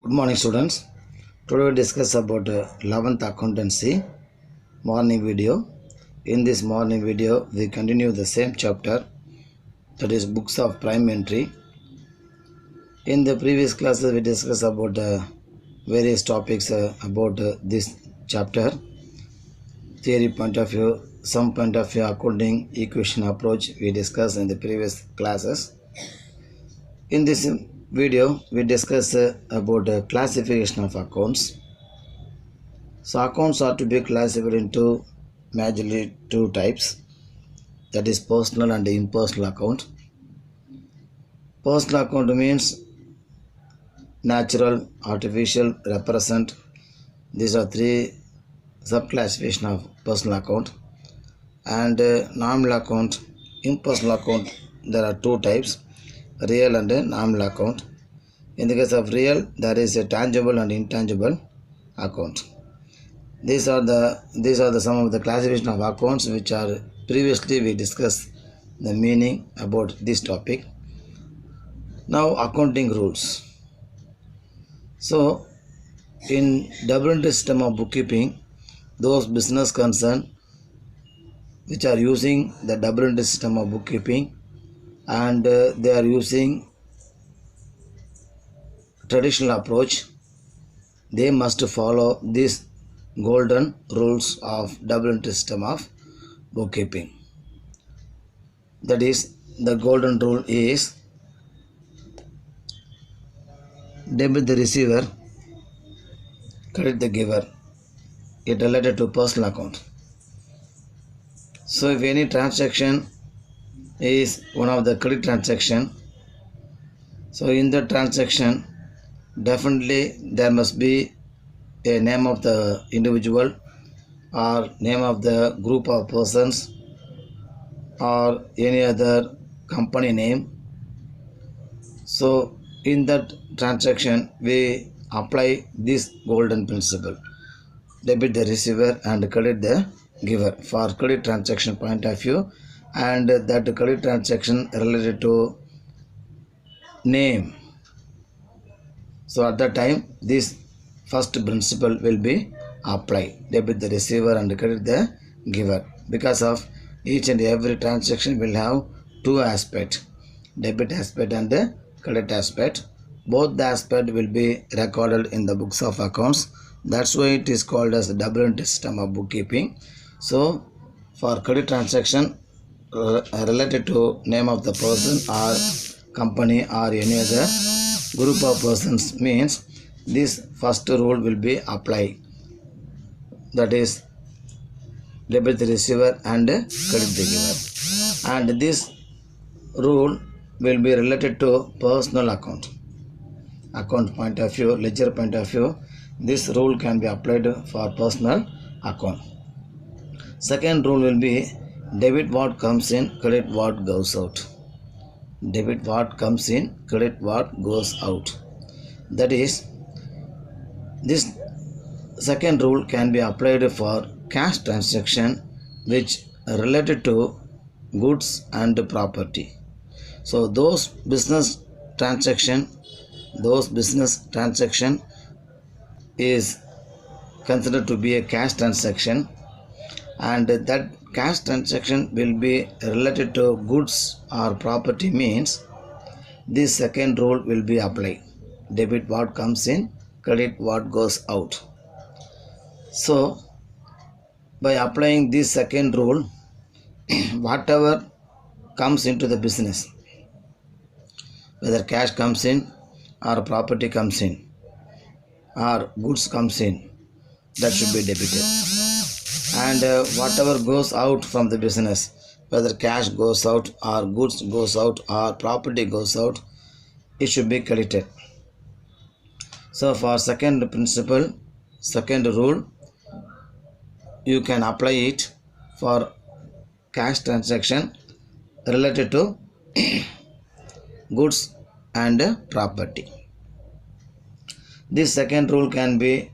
Good morning, students. Today we discuss about 11th accountancy morning video. In this morning video, we continue the same chapter, that is books of prime entry. In the previous classes, we discussed about various topics about this chapter, theory point of view, some point of view, accounting, equation approach. We discussed in the previous classes. In this video, we discuss about classification of accounts. So accounts are to be classified into majorly two types, that is personal and impersonal account. Personal account means natural, artificial, represent. These are three subclassification of personal account. And nominal account, impersonal account, there are two types, real and nominal account. In the case of real, there is a tangible and intangible account. These are the some of the classification of accounts which are previously we discussed the meaning about this topic. Now accounting rules. So in double entry system of bookkeeping, those business concern which are using the double entry system of bookkeeping and they are using traditional approach, they must follow these golden rules of double entry system of bookkeeping. That is, the golden rule is debit the receiver, credit the giver. It related to personal account. So if any transaction is one of the credit transaction, so in the transaction definitely there must be a name of the individual or name of the group of persons or any other company name. So in that transaction we apply this golden principle, debit the receiver and credit the giver for credit transaction point of view, and that credit transaction related to name. So at that time this first principle will be applied, debit the receiver and credit the giver, because of each and every transaction will have two aspects, debit aspect and the credit aspect. Both the aspect will be recorded in the books of accounts. That's why it is called as the double entry system of bookkeeping. So for credit transaction related to name of the person or company or any other group of persons means this first rule will be applied, that is debit the receiver and credit the giver. And this rule will be related to personal account point of view, ledger point of view. This rule can be applied for personal account. Second rule will be debit what comes in, credit what goes out. Debit what comes in, credit what goes out. That is, this second rule can be applied for cash transaction which related to goods and property. So those business transaction is considered to be a cash transaction, and that cash transaction will be related to goods or property means this second rule will be applied, debit what comes in, credit what goes out. So by applying this second rule, whatever comes into the business, whether cash comes in or property comes in or goods comes in, that should be debited. And whatever goes out from the business, whether cash goes out or goods goes out or property goes out, it should be credited. So for second principle, second rule, you can apply it for cash transaction related to goods and property. This second rule can be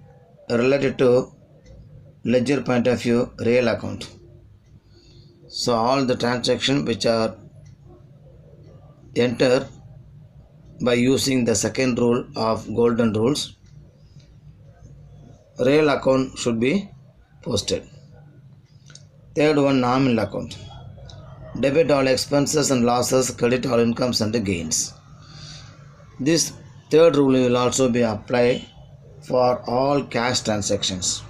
related to ledger point of view, real account. So all the transactions which are entered by using the second rule of golden rules, real account should be posted. Third one, nominal account. Debit all expenses and losses, credit all incomes and gains. This third rule will also be applied for all cash transactions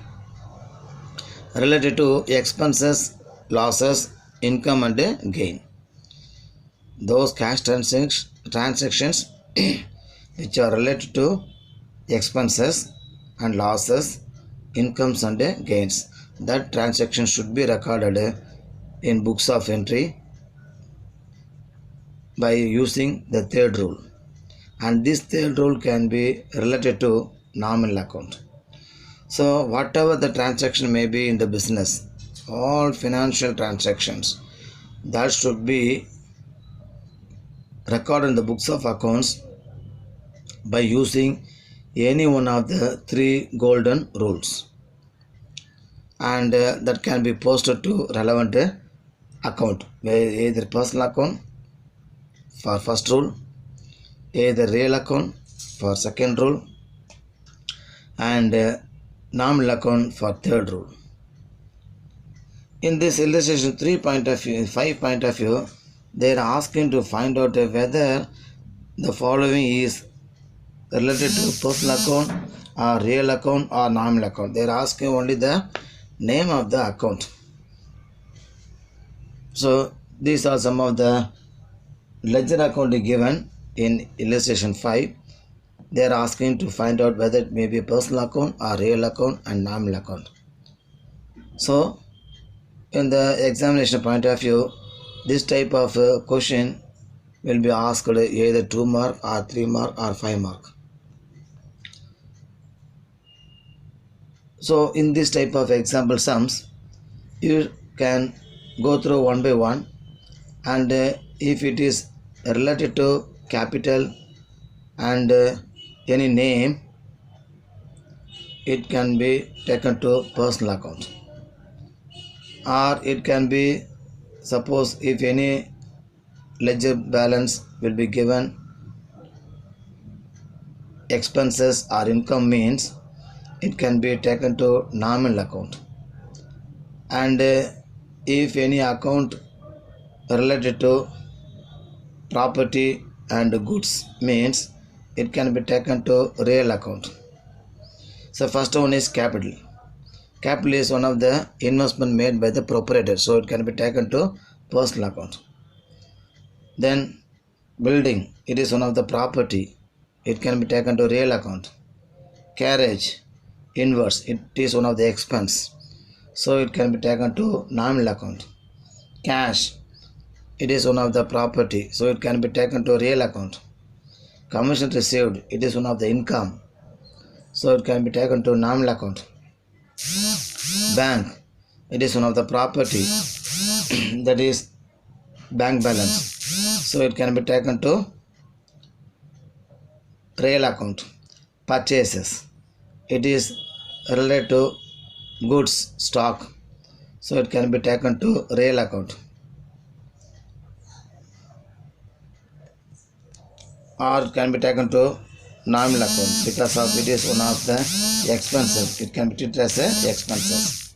related to expenses, losses, income and gain. Those cash transactions which are related to expenses and losses, incomes and gains, that transaction should be recorded in books of entry by using the third rule, and this third rule can be related to nominal account. So whatever the transaction may be in the business, all financial transactions, that should be recorded in the books of accounts by using any one of the three golden rules, and that can be posted to relevant account, either personal account for first rule, either real account for second rule, and nominal account for third rule. In this illustration 3 point of view, 5 point of view, they are asking to find out whether the following is related to personal account or real account or nominal account. They are asking only the name of the account. So these are some of the ledger account given in illustration 5. They are asking to find out whether it may be a personal account or real account and nominal account. So in the examination point of view, this type of question will be asked either 2 mark or 3 mark or 5 mark. So in this type of example sums, you can go through one by one, and if it is related to capital and any name, it can be taken to personal account, or it can be, suppose if any ledger balance will be given expenses or income means, it can be taken to nominal account. And if any account related to property and goods means, it can be taken to real account. So first one is capital. Capital is one of the investment made by the proprietor, so it can be taken to personal account. Then building, it is one of the property, it can be taken to real account. Carriage, inverse, it is one of the expense, so it can be taken to nominal account. Cash, it is one of the property, so it can be taken to real account. Commission received, it is one of the income, so it can be taken to nominal account. Bank, it is one of the property, that is bank balance, so it can be taken to real account. Purchases, it is related to goods, stock, so it can be taken to real account. Or it can be taken to nominal account because of it is one of the expenses, it can be treated as a expenses.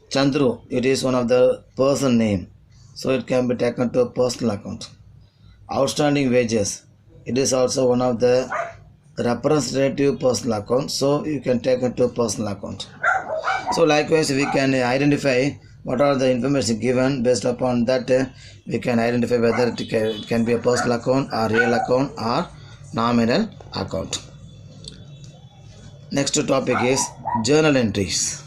Chandru, it is one of the person name, so it can be taken to personal account. Outstanding wages, it is also one of the representative personal account, so you can take it to personal account. So likewise we can identify what are the information given. Based upon that we can identify whether it can be a personal account or real account or nominal account. Next topic is journal entries.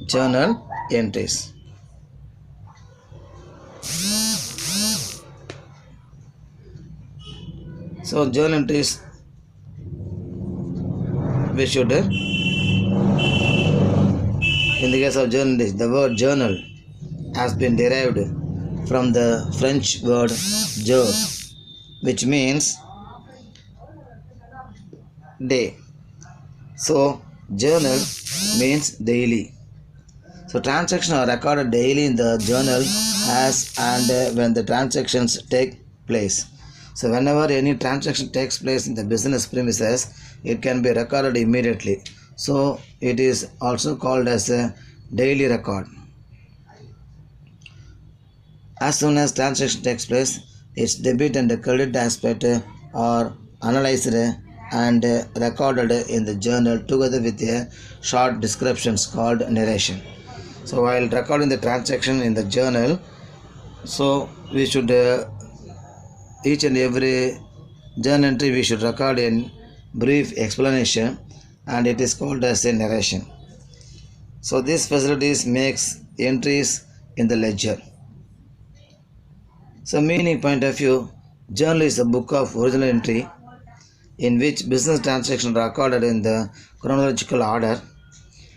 Journal entries. So journal entries, we should, in the case of journal entries, the word journal has been derived from the French word jour, which means day. So journal means daily. So transactions are recorded daily in the journal as and when the transactions take place. So whenever any transaction takes place in the business premises, it can be recorded immediately. So it is also called as a daily record. As soon as transaction takes place, its debit and credit aspect are analyzed and recorded in the journal together with a short descriptions called narration. So while recording the transaction in the journal, so we should each and every journal entry we should record a brief explanation, and it is called as a narration. So these facilities makes entries in the ledger. So meaning point of view, journal is a book of original entry in which business transactions are recorded in the chronological order,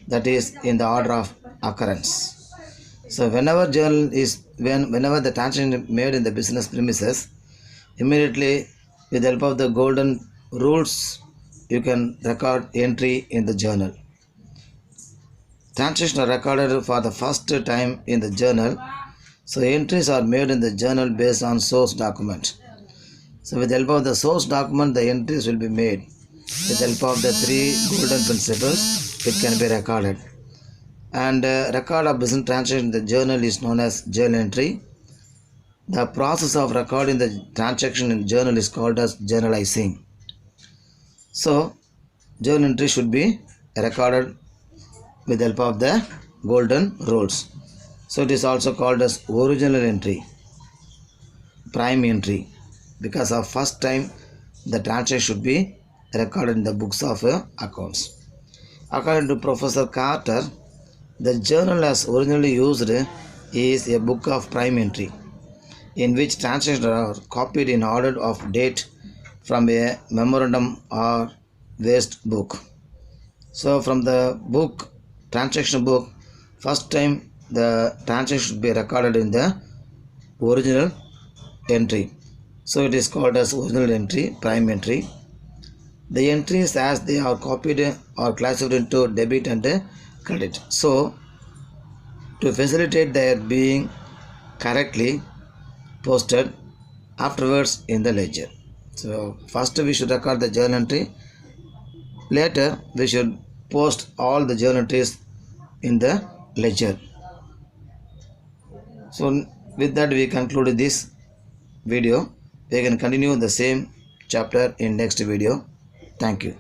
that is in the order of occurrence. So whenever the transaction is made in the business premises, immediately with the help of the golden rules you can record entry in the journal. Transactions are recorded for the first time in the journal. So entries are made in the journal based on source document. So with the help of the source document, the entries will be made. With the help of the three golden principles, it can be recorded. And record of business transaction in the journal is known as journal entry. The process of recording the transaction in journal is called as journalizing. So journal entry should be recorded with the help of the golden rules. So it is also called as original entry, prime entry, because of first time the transaction should be recorded in the books of accounts. According to Professor Carter, the journal as originally used is a book of prime entry in which transactions are copied in order of date from a memorandum or waste book. So from the book, transaction book, first time the transaction should be recorded in the original entry. So it is called as original entry, prime entry. The entries as they are copied are classified into debit and credit. So to facilitate their being correctly posted afterwards in the ledger. So first we should record the journal entry. Later we should post all the journal entries in the ledger. So with that we conclude this video. We can continue the same chapter in next video. Thank you.